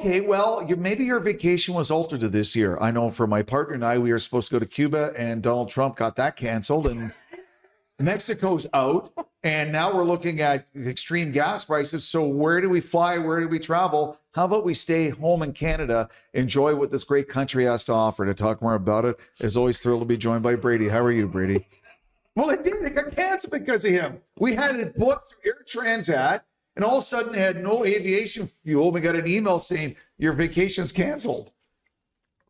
Okay, well, maybe your vacation was altered to this year. I know for my partner and I, we were supposed to go to Cuba, and Donald Trump got that canceled, and Mexico's out, and now we're looking at extreme gas prices. So where do we fly? Where do we travel? How about we stay home in Canada, enjoy what this great country has to offer? To talk more about it, as always, thrilled to be joined by Brady. How are you, Brady? Well, it did. It got canceled because of him. We had it booked through Air Transat, and all of a sudden they had no aviation fuel. We got an email saying your vacation's canceled.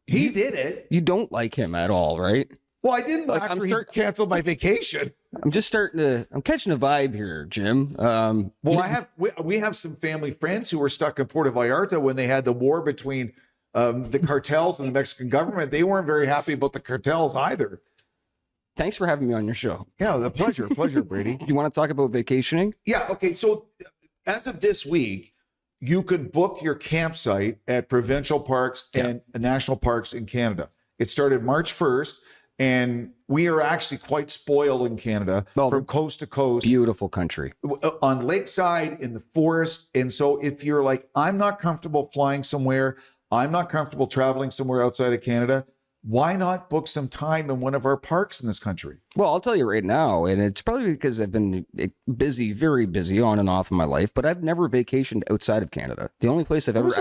He did it. You don't like him at all, right? Well, I didn't after he canceled my vacation. I'm catching a vibe here, Jim. We have some family friends who were stuck in Puerto Vallarta when they had the war between the cartels and the Mexican government. They weren't very happy about the cartels either. Thanks for having me on your show. Yeah, the pleasure, Brady. You want to talk about vacationing? Yeah. Okay. So as of this week, you could book your campsite at provincial parks and national parks in Canada. It started March 1st, and we are actually quite spoiled in Canada from coast to coast. Beautiful country. On lakeside, in the forest. And so if you're like, I'm not comfortable flying somewhere, I'm not comfortable traveling somewhere outside of Canada, why not book some time in one of our parks in this country? Well, I'll tell you right now, and it's probably because I've been busy, very busy on and off in my life, but I've never vacationed outside of Canada. The only place I've ever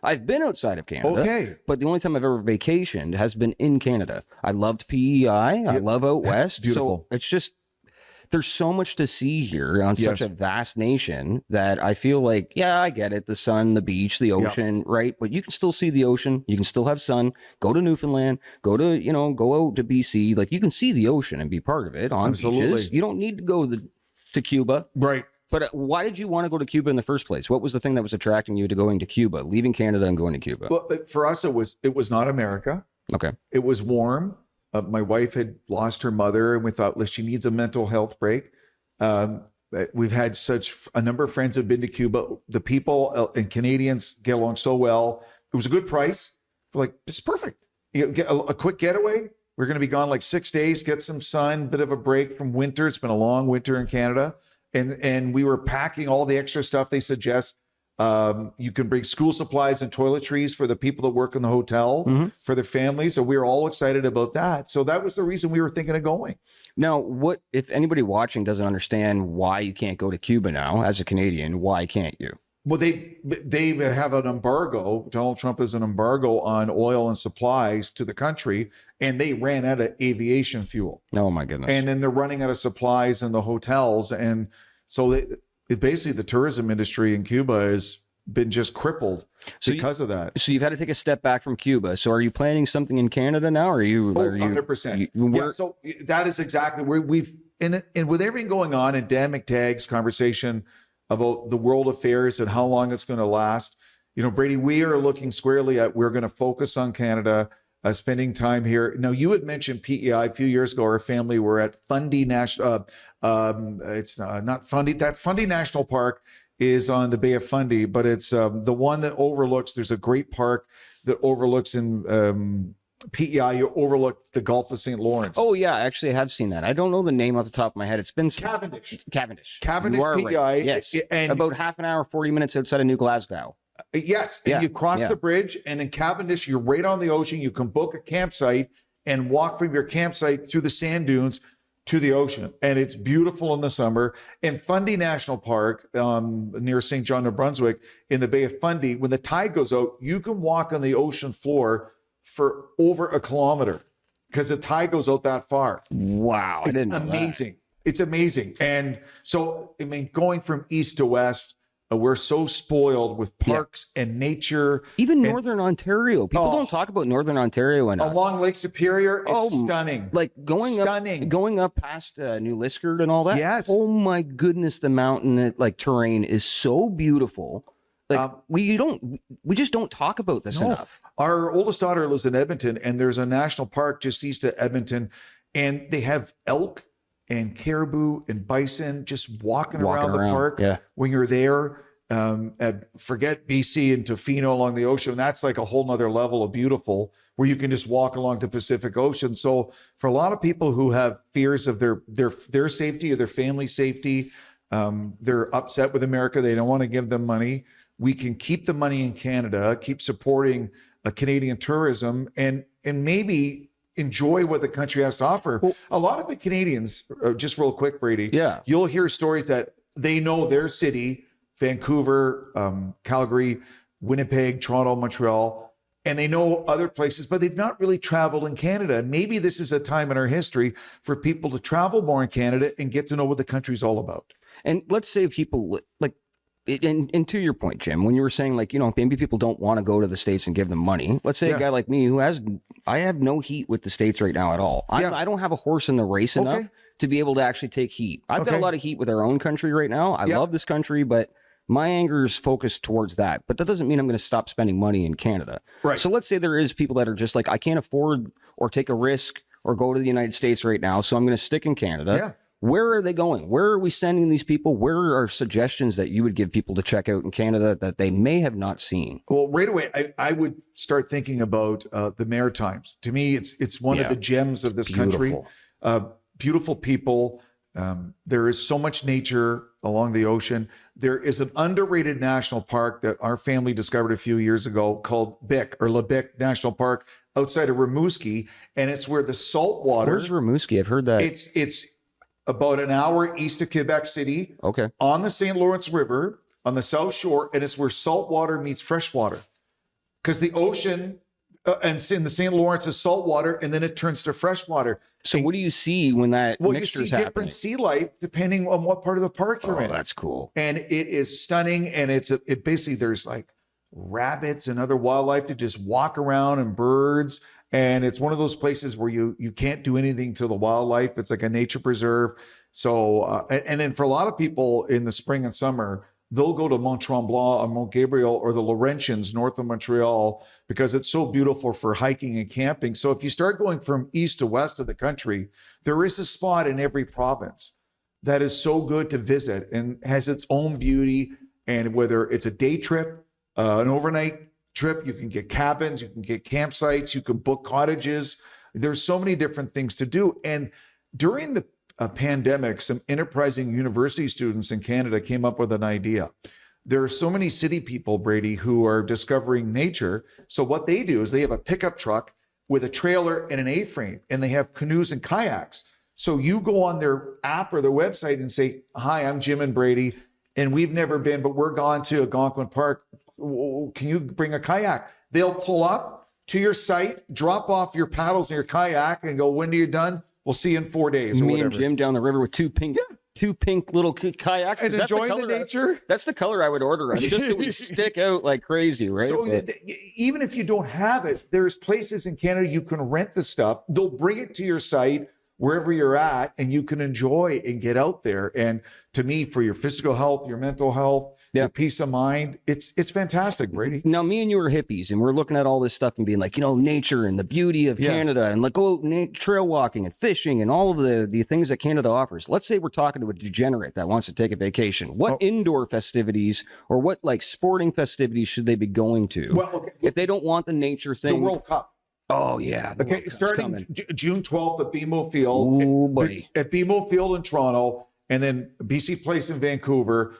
I've been outside of Canada, but the only time I've ever vacationed has been in Canada. I loved PEI. I love out west. Beautiful. So it's just, there's so much to see here on such a vast nation that I feel like, yeah, I get it. The sun, the beach, the ocean, right? But you can still see the ocean. You can still have sun. Go to Newfoundland. Go out to BC. Like, you can see the ocean and be part of it on beaches. You don't need to go to Cuba. Right. But why did you want to go to Cuba in the first place? What was the thing that was attracting you to going to Cuba, leaving Canada and going to Cuba? Well, for us, it was not America. Okay. It was warm. My wife had lost her mother, and we thought, she needs a mental health break. We've had such a number of friends who have been to Cuba. The people and Canadians get along so well. It was a good price. We're like, it's perfect. You get a quick getaway. We're going to be gone like 6 days, get some sun, bit of a break from winter. It's been a long winter in Canada. And we were packing all the extra stuff they suggest. You can bring school supplies and toiletries for the people that work in the hotel, for their families. So we were all excited about that. So that was the reason we were thinking of going. Now, what if anybody watching doesn't understand why you can't go to Cuba now as a Canadian? Why can't you? Well, they have an embargo. Donald Trump has an embargo on oil and supplies to the country, and they ran out of aviation fuel. Oh, my goodness. And then they're running out of supplies in the hotels. And so basically the tourism industry in Cuba has been just crippled because of that. So you've had to take a step back from Cuba. So are you planning something in Canada now? Or are you 100%. So that is exactly where and with everything going on, and Dan McTagg's conversation about the world affairs and how long it's going to last. Brady, we are looking squarely at, we're going to focus on Canada, spending time here. Now, you had mentioned PEI a few years ago. Our family were at Fundy National. It's not Fundy. That's Fundy National Park is on the Bay of Fundy, but it's the one that overlooks. There's a great park that overlooks in PEI. You overlook the Gulf of St. Lawrence. Oh yeah, actually I have seen that. I don't know the name off the top of my head. It's been Cavendish. Cavendish PEI. Right. Yes, and about half an hour, 40 minutes outside of New Glasgow. Yes, and you cross the bridge, and in Cavendish, you're right on the ocean. You can book a campsite and walk from your campsite through the sand dunes to the ocean, and it's beautiful in the summer. And Fundy National Park, near St. John, New Brunswick, in the Bay of Fundy, when the tide goes out, you can walk on the ocean floor for over a kilometer because the tide goes out that far. Wow, it's amazing. It's amazing. And so, going from east to west, we're so spoiled with parks and nature. Even Northern Ontario. People don't talk about Northern Ontario enough. Along Lake Superior, it's stunning. Like going up past New Liskeard and all that. Yes. Oh my goodness, the mountain terrain is so beautiful. Like we just don't talk about this enough. Our oldest daughter lives in Edmonton, and there's a national park just east of Edmonton, and they have elk and caribou and bison just walking around the park when you're there. Forget BC and Tofino along the ocean. That's like a whole nother level of beautiful where you can just walk along the Pacific Ocean. So for a lot of people who have fears of their safety or their family safety, they're upset with America. They don't want to give them money. we can keep the money in Canada, keep supporting Canadian tourism, and maybe enjoy what the country has to offer. Well, a lot of the Canadians, just real quick, Brady, you'll hear stories that they know their city, Vancouver, Calgary, Winnipeg, Toronto, Montreal, and they know other places, but they've not really traveled in Canada. Maybe this is a time in our history for people to travel more in Canada and get to know what the country's all about. And let's say people like, and to your point, Jim, when you were saying like, maybe people don't want to go to the States and give them money. Let's say a guy like me I have no heat with the States right now at all. I don't have a horse in the race enough to be able to actually take heat. I've got a lot of heat with our own country right now. I love this country, but my anger is focused towards that. But that doesn't mean I'm going to stop spending money in Canada. Right. So let's say there is people that are just like, I can't afford or take a risk or go to the United States right now, so I'm going to stick in Canada. Yeah. Where are they going? Where are we sending these people? Where are suggestions that you would give people to check out in Canada that they may have not seen? Well, right away, I would start thinking about the Maritimes. To me, it's one of the gems of this country. Beautiful people. There is so much nature along the ocean. There is an underrated national park that our family discovered a few years ago called Bic or Lebic National Park outside of Rimouski. And it's where the salt water. Where's Rimouski? I've heard that. It's about an hour east of Quebec City. Okay. On the St. Lawrence River on the South Shore. And it's where salt water meets fresh water. Because the ocean and in the St. Lawrence is salt water, and then it turns to fresh water. So what do you see when that mixture is happening? Different sea life depending on what part of the park you're in. Oh, that's cool. And it is stunning. And it basically, there's like rabbits and other wildlife that just walk around and birds. And it's one of those places where you can't do anything to the wildlife. It's like a nature preserve. So, and then for a lot of people in the spring and summer, they'll go to Mont Tremblant or Mont Gabriel or the Laurentians north of Montreal because it's so beautiful for hiking and camping. So if you start going from east to west of the country, there is a spot in every province that is so good to visit and has its own beauty. And whether it's a day trip, an overnight trip, you can get cabins, you can get campsites, you can book cottages. There's so many different things to do. And during the pandemic, some enterprising university students in Canada came up with an idea. There are so many city people, Brady, who are discovering nature. So what they do is they have a pickup truck with a trailer and an A-frame, and they have canoes and kayaks. So you go on their app or their website and say, hi, I'm Jim and Brady, and we've never been, but we're gone to Algonquin Park. Can you bring a kayak? They'll pull up to your site, drop off your paddles and your kayak, and go, when are you done? We'll see you in 4 days. Me and Jim down the river with two pink little kayaks. And enjoying the nature. That's the color I would order. Just that we stick out like crazy, right? So even if you don't have it, there's places in Canada you can rent the stuff. They'll bring it to your site wherever you're at, and you can enjoy and get out there. And to me, for your physical health, your mental health, your peace of mind, it's fantastic, Brady. Now, me and you are hippies, and we're looking at all this stuff and being like, nature and the beauty of Canada, and like trail walking and fishing and all of the things that Canada offers. Let's say we're talking to a degenerate that wants to take a vacation. What indoor festivities or what like sporting festivities should they be going to if they don't want the nature thing? The World Cup. Oh, yeah. Okay, starting June 12th at BMO Field. Ooh, buddy. At BMO Field in Toronto, and then BC Place in Vancouver.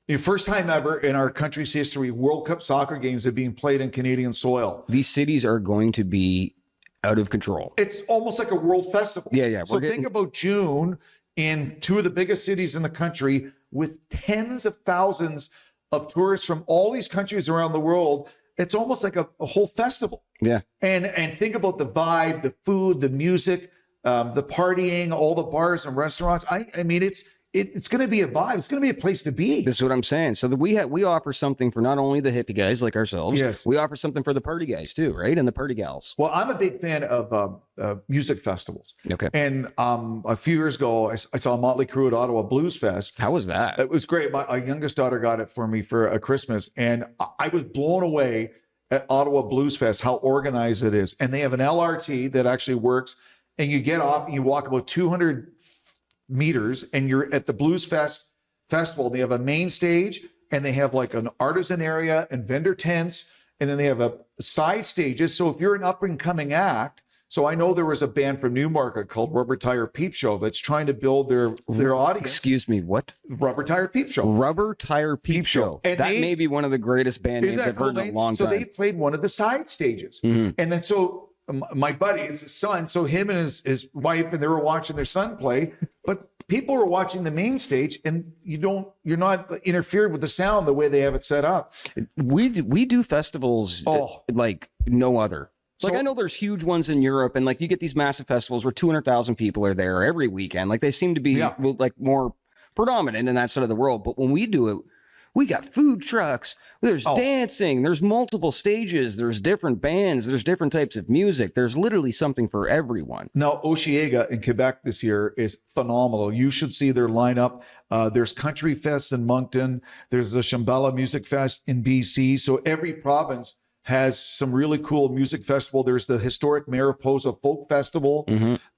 The first time ever in our country's history, World Cup soccer games are being played in Canadian soil. These cities are going to be out of control. It's almost like a world festival. Yeah. So think about June in two of the biggest cities in the country with tens of thousands of tourists from all these countries around the world. It's almost like a whole festival. Yeah. And think about the vibe, the food, the music, the partying, all the bars and restaurants. I mean, it's going to be a vibe. It's going to be a place to be. This is what I'm saying. So we offer something for not only the hippie guys like ourselves. Yes. We offer something for the party guys too, right? And the party gals. Well, I'm a big fan of music festivals. Okay. And a few years ago, I saw Motley Crue at Ottawa Bluesfest. How was that? It was great. My youngest daughter got it for me for a Christmas, and I was blown away at Ottawa Bluesfest how organized it is. And they have an LRT that actually works, and you get off and you walk about 200 meters and you're at the Blues Festival. They have a main stage, and they have like an artisan area and vendor tents, and then they have a side stages. So if you're an up and coming act, So I know there was a band from Newmarket called Rubber Tire Peep Show that's trying to build their audience. Excuse me, what? Rubber Tire Peep Show. Rubber Tire Peep Show. And that may be one of the greatest band names I've heard in a long time. So they played one of the side stages. And then so my buddy, it's his son, so him and his wife, and they were watching their son play, but people were watching the main stage, and you're not interfered with the sound the way they have it set up. We do festivals like no other. Like, I know there's huge ones in Europe, and like you get these massive festivals where 200,000 people are there every weekend. Like, they seem to be like more predominant in that side of the world. But when we do it, we got food trucks, there's dancing, there's multiple stages, there's different bands, there's different types of music. There's literally something for everyone. Now, Osheaga in Quebec this year is phenomenal. You should see their lineup. There's Country Fest in Moncton. There's the Shambhala Music Fest in BC. So every province has some really cool music festival. There's the historic Mariposa Folk Festival.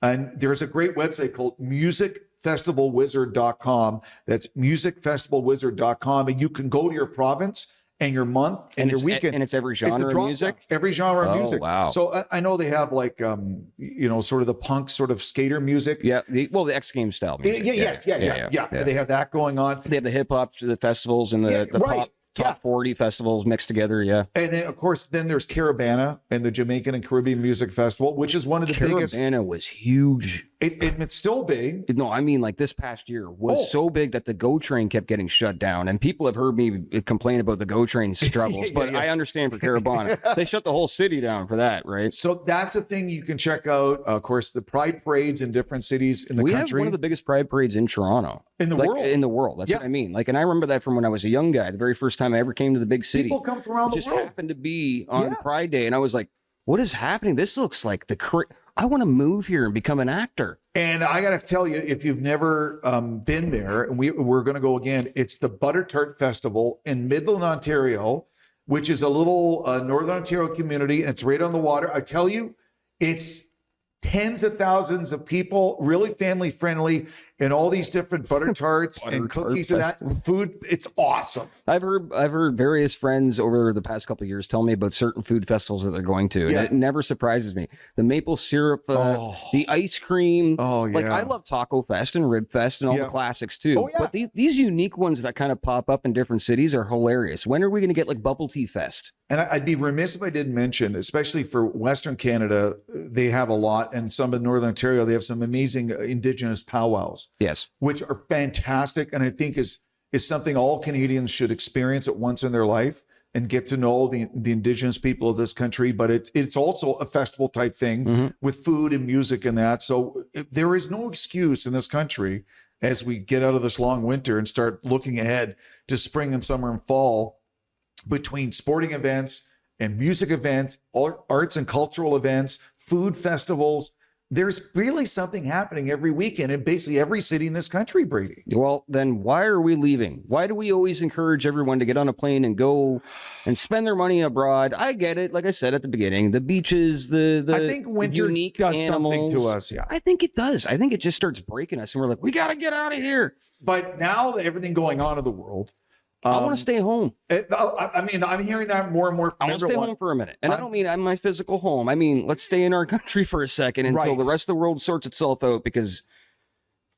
And there's a great website called musicfestivalwizard.com. That's musicfestivalwizard.com. And you can go to your province and your month and your weekend. And it's every genre of music? Every genre of music. Wow. So I know they have like, sort of the punk sort of skater music. Yeah. The X Games style music. Yeah. They have that going on. They have the hip hop, the festivals, and the pop. Top 40 festivals mixed together, And then, of course, there's Caribana and the Jamaican and Caribbean Music Festival, which is one of the biggest. Caribana was huge. It's still big. No, I mean, like, this past year was so big that the GO train kept getting shut down. And people have heard me complain about the GO train struggles, but I understand for Caribana. They shut the whole city down for that, right? So that's a thing you can check out. Of course, the pride parades in different cities in the country. We have one of the biggest pride parades in Toronto. In the world. In the world. That's what I mean. Like, and I remember that from when I was a young guy, the very first time I ever came to the big city. People come from around the world. Just happened to be on Pride Day. And I was like, what is happening? This looks like I want to move here and become an actor. And I got to tell you, if you've never been there, and we're going to go again, it's the Butter Tart Festival in Midland, Ontario, which is a little Northern Ontario community, and it's right on the water. I tell you, it's tens of thousands of people, really family friendly, and all these different butter tarts and cookies and that food. It's awesome. I've heard various friends over the past couple of years tell me about certain food festivals that they're going to, and it never surprises me. The maple syrup, the ice cream. Like, I love Taco Fest and Rib Fest and all the classics too. But these unique ones that kind of pop up in different cities are hilarious. When are we going to get like Bubble Tea Fest? And I'd be remiss if I didn't mention, especially for Western Canada, they have a lot, and some in Northern Ontario, they have some amazing Indigenous pow-wows. Yes. Which are fantastic, and I think is something all Canadians should experience at once in their life and get to know the Indigenous people of this country. But it's also a festival type thing with food and music and that. So there is no excuse in this country as we get out of this long winter and start looking ahead to spring and summer and fall, between sporting events and music events, arts and cultural events, food festivals. There's really something happening every weekend in basically every city in this country, Brady. Well, then why are we leaving? Why do we always encourage everyone to get on a plane and go and spend their money abroad? I get it. Like I said at the beginning, the beaches, I think winter unique does animals, something to us. Yeah, I think it does. I think it just starts breaking us, and we're like, we got to get out of here. But now that everything going on in the world, I want to stay home. I mean, I'm hearing that more and more from I want to stay home for a minute. And I don't mean my physical home. I mean, let's stay in our country for a second until the rest of the world sorts itself out, because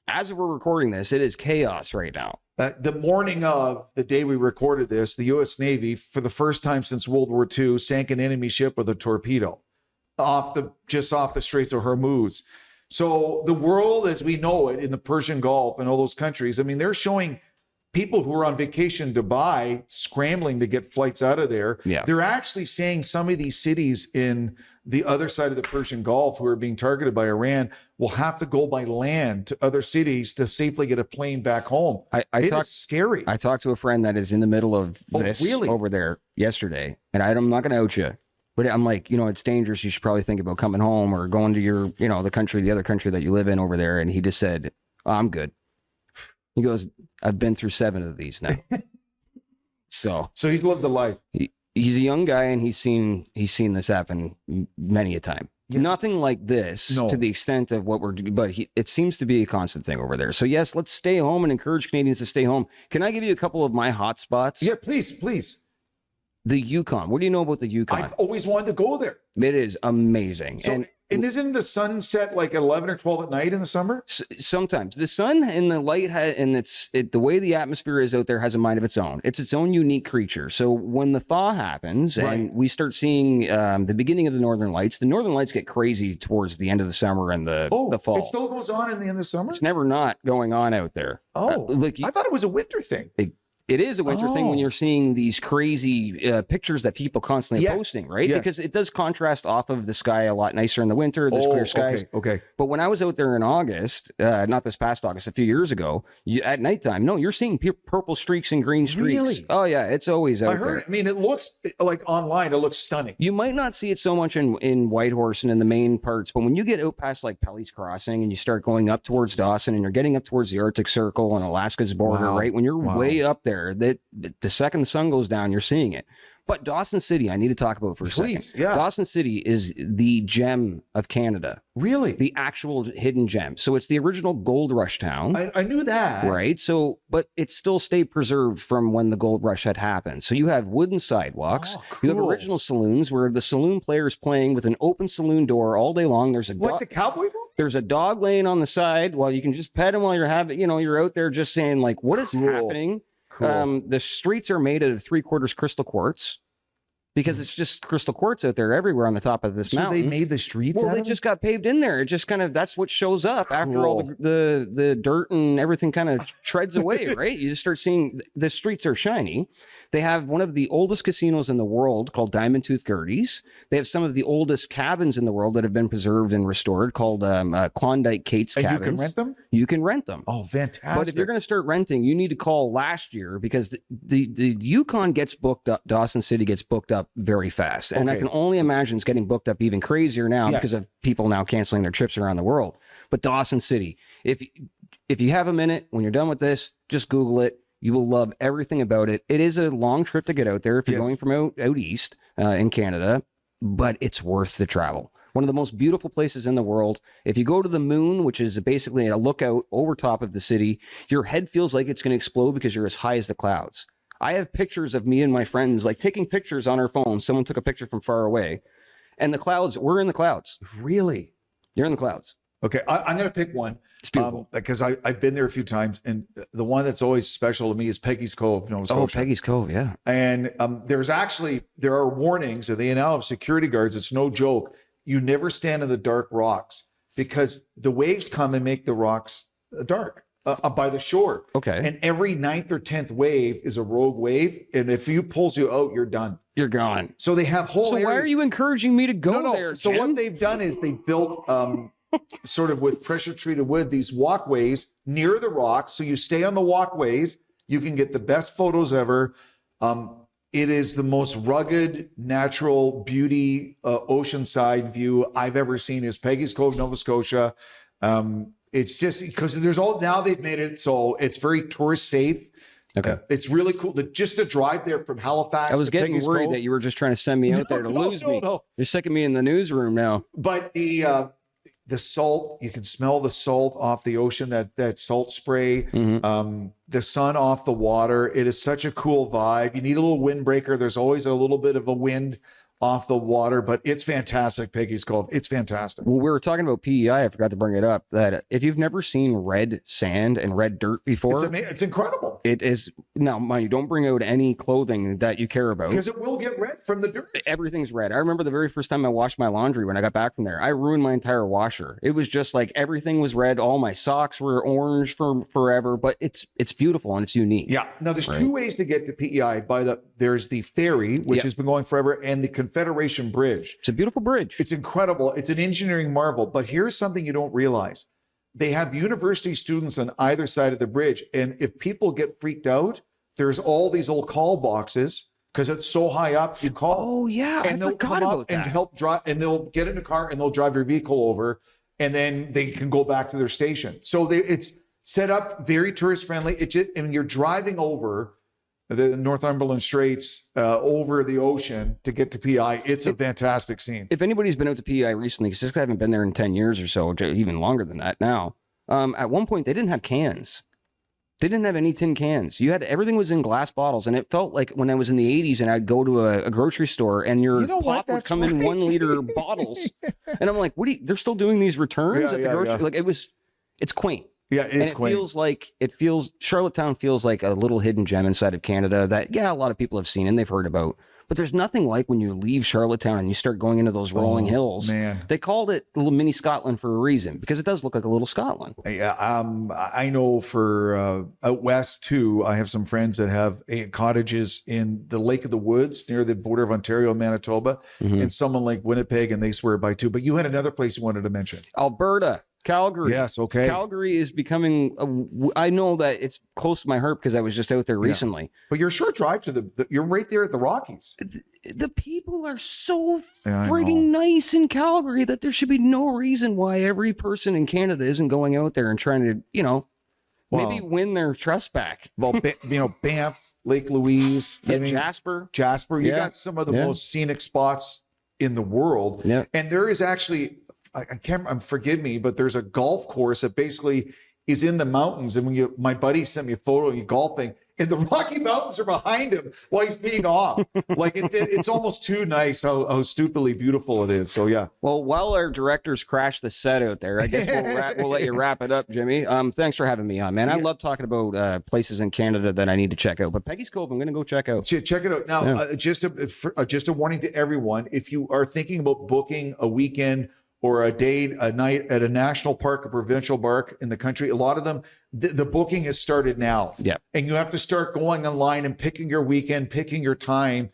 as we're recording this, it is chaos right now. The morning of the day we recorded this, the U.S. Navy, for the first time since World War II, sank an enemy ship with a torpedo just off the Straits of Hormuz. So the world as we know it in the Persian Gulf and all those countries, I mean, they're showing people who are on vacation in Dubai scrambling to get flights out of there. Yeah. They're actually saying some of these cities in the other side of the Persian Gulf who are being targeted by Iran will have to go by land to other cities to safely get a plane back home. It's scary. I talked to a friend that is in the middle of this over there yesterday, and I'm not going to out you, but I'm like, it's dangerous. You should probably think about coming home or going to your, the other country that you live in over there. And he just said, I'm good. He goes, I've been through 7 of these now. So he's lived the life. He's a young guy, and he's seen this happen many a time. Yeah. Nothing like this to the extent of what we're doing, but it seems to be a constant thing over there. So yes, let's stay home and encourage Canadians to stay home. Can I give you a couple of my hot spots? Yeah, please. The Yukon. What do you know about the Yukon? I've always wanted to go there. It is amazing. So, And isn't the sun set like 11 or 12 at night in the summer? Sometimes the sun and the light the way the atmosphere is out there has a mind of its own. It's its own unique creature. So when the thaw happens and we start seeing the beginning of the northern lights get crazy towards the end of the summer and the fall. It still goes on in the end of summer? It's never not going on out there. I thought it was a winter thing. It is a winter thing when you're seeing these crazy pictures that people constantly posting, right? Yes. Because it does contrast off of the sky a lot nicer in the winter. There's clear skies. Okay. But when I was out there in August, not this past August, a few years ago, at nighttime, you're seeing purple streaks and green streaks. Really? Oh yeah, it's always out there. I mean, it looks like online, it looks stunning. You might not see it so much in Whitehorse and in the main parts, but when you get out past like Pelly's Crossing and you start going up towards Dawson and you're getting up towards the Arctic Circle and Alaska's border, right? When you're way up there, that the second the sun goes down, you're seeing it. But Dawson City, I need to talk about for a second. Yeah. Dawson City is the gem of Canada. Really? The actual hidden gem. So it's the original gold rush town. I knew that. Right. So, but it still stayed preserved from when the gold rush had happened. So you have wooden sidewalks. Cool. You have original saloons where the saloon player is playing with an open saloon door all day long. There's like the cowboy boat? There's a dog laying on the side while you can just pet him while you're having, you're out there just saying like, what is happening? Cool. The streets are made out of 3/4 crystal quartz because it's just crystal quartz out there everywhere on the top of this mountain. So they made the streets Well, they just got paved in there. It just kind of, that's what shows up after all the dirt and everything kind of treads away, right? You just start seeing the streets are shiny. They have one of the oldest casinos in the world called Diamond Tooth Gertie's. They have some of the oldest cabins in the world that have been preserved and restored called Klondike Kate's cabins. You can rent them? You can rent them. Oh, fantastic. But if you're going to start renting, you need to call last year because the Yukon gets booked up. Dawson City gets booked up very fast. And I can only imagine it's getting booked up even crazier now because of people now canceling their trips around the world. But Dawson City, if you have a minute, when you're done with this, just Google it. You will love everything about it. It is a long trip to get out there if you're going from out east in Canada, but it's worth the travel. One of the most beautiful places in the world. If you go to the moon, which is basically a lookout over top of the city, your head feels like it's going to explode because you're as high as the clouds. I have pictures of me and my friends like taking pictures on our phone. Someone took a picture from far away and the clouds, we're in the clouds. Really? You're in the clouds. Okay, I'm going to pick one. It's beautiful. Because I've been there a few times, and the one that's always special to me is Peggy's Cove, Nova Scotia. Oh, Peggy's Cove, yeah. And there are warnings, and they now have security guards. It's no joke. You never stand in the dark rocks because the waves come and make the rocks dark by the shore. Okay. And every 9th or 10th wave is a rogue wave, and if you pulls you out, you're done. You're gone. So they have whole areas. Why are you encouraging me to go there, So Jim? what they've done is they built sort of with pressure treated wood, these walkways near the rocks. So you stay on the walkways, you can get the best photos ever. It is the most rugged, natural beauty, oceanside view I've ever seen is Peggy's Cove, Nova Scotia. It's just because now they've made it so it's very tourist safe. Okay. It's really cool just to drive there from Halifax. I was getting Peggy's worried Cove. that you were just trying to send me out there to lose me. No. You're sick of me in the newsroom now. But the salt, you can smell the salt off the ocean, that salt spray, the sun off the water. It is such a cool vibe. You need a little windbreaker. There's always a little bit of a wind off the water, but it's fantastic. Peggy's Cove. It's fantastic. Well, we were talking about PEI. I forgot to bring it up that if you've never seen red sand and red dirt before, It's incredible. it is. Now, mind you, don't bring out any clothing that you care about Because it will get red from the dirt. Everything's red. I remember the very first time I washed my laundry when I got back from there. I ruined my entire washer. It was just like everything was red. All my socks were orange for forever, but it's beautiful and it's unique. Yeah. Now there's two ways to get to PEI. There's the ferry, which has been going forever, and the Confederation Bridge. It's a beautiful bridge. It's incredible. It's an engineering marvel. But here's something you don't realize. They have university students on either side of the bridge. And if people get freaked out, there's all these little call boxes because it's so high up. You call. Oh, yeah. And they'll come up and help drive, and they'll get in a car and they'll drive your vehicle over, and then they can go back to their station. So it's set up very tourist friendly. And you're driving over the Northumberland Straits over the ocean to get to PEI. It's a fantastic scene. If anybody's been out to PEI recently, because I haven't been there in 10 years or so, even longer than that now, at one point they didn't have cans. They didn't have any tin cans. Everything was in glass bottles, and it felt like when I was in the 80s and I'd go to a grocery store and your pop would come in 1 liter bottles, and I'm like, they're still doing these returns at the grocery? Like it's quaint. Yeah, it's quaint. Charlottetown feels like a little hidden gem inside of Canada that, a lot of people have seen and they've heard about. But there's nothing like when you leave Charlottetown and you start going into those rolling hills. Man. They called it little mini Scotland for a reason, because it does look like a little Scotland. Yeah, I know for out west too, I have some friends that have cottages in the Lake of the Woods near the border of Ontario and Manitoba, and someone like Winnipeg, and they swear by too. But you had another place you wanted to mention. Alberta. Calgary. Yes, okay. Calgary is becoming, I know that it's close to my heart because I was just out there recently. But you're a short drive to you're right there at the Rockies. The people are so frigging nice in Calgary that there should be no reason why every person in Canada isn't going out there and trying to, maybe win their trust back. Well, Banff, Lake Louise. Jasper. You got some of the most scenic spots in the world. Yeah. And there is actually... I can't, forgive me, but there's a golf course that basically is in the mountains. And when my buddy sent me a photo of you golfing, and the Rocky Mountains are behind him while he's teeing off. Like it's almost too nice how stupidly beautiful it is. So yeah. Well, while our directors crash the set out there, I guess we'll let you wrap it up, Jimmy. Thanks for having me on, man. I love talking about places in Canada that I need to check out. But Peggy's Cove, I'm going to go check out. Check it out now. Just a warning to everyone: if you are thinking about booking a weekend or a night at a national park, a provincial park in the country, a lot of them, the booking has started now. Yeah. And you have to start going online and picking your weekend, picking your time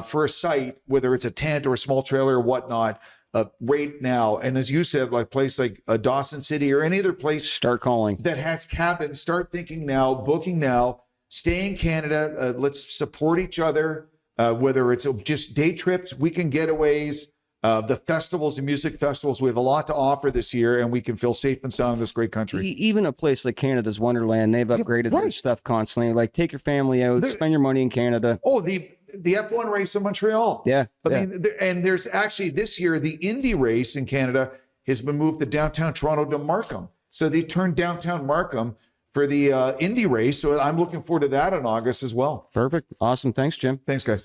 for a site, whether it's a tent or a small trailer or whatnot, right now. And as you said, like place like Dawson City or any other place. Start calling. That has cabins. Start thinking now, booking now, stay in Canada. Let's support each other, whether it's just day trips, weekend getaways, the festivals and music festivals. We have a lot to offer this year, and we can feel safe and sound in this great country. Even a place like Canada's Wonderland, they've upgraded their stuff constantly. Like, take your family out, spend your money in Canada. Oh, the F1 race in Montreal. Yeah. I mean, and there's actually this year, the Indy race in Canada has been moved to downtown Toronto to Markham. So they turned downtown Markham for the Indy race. So I'm looking forward to that in August as well. Perfect. Awesome. Thanks, Jim. Thanks, guys.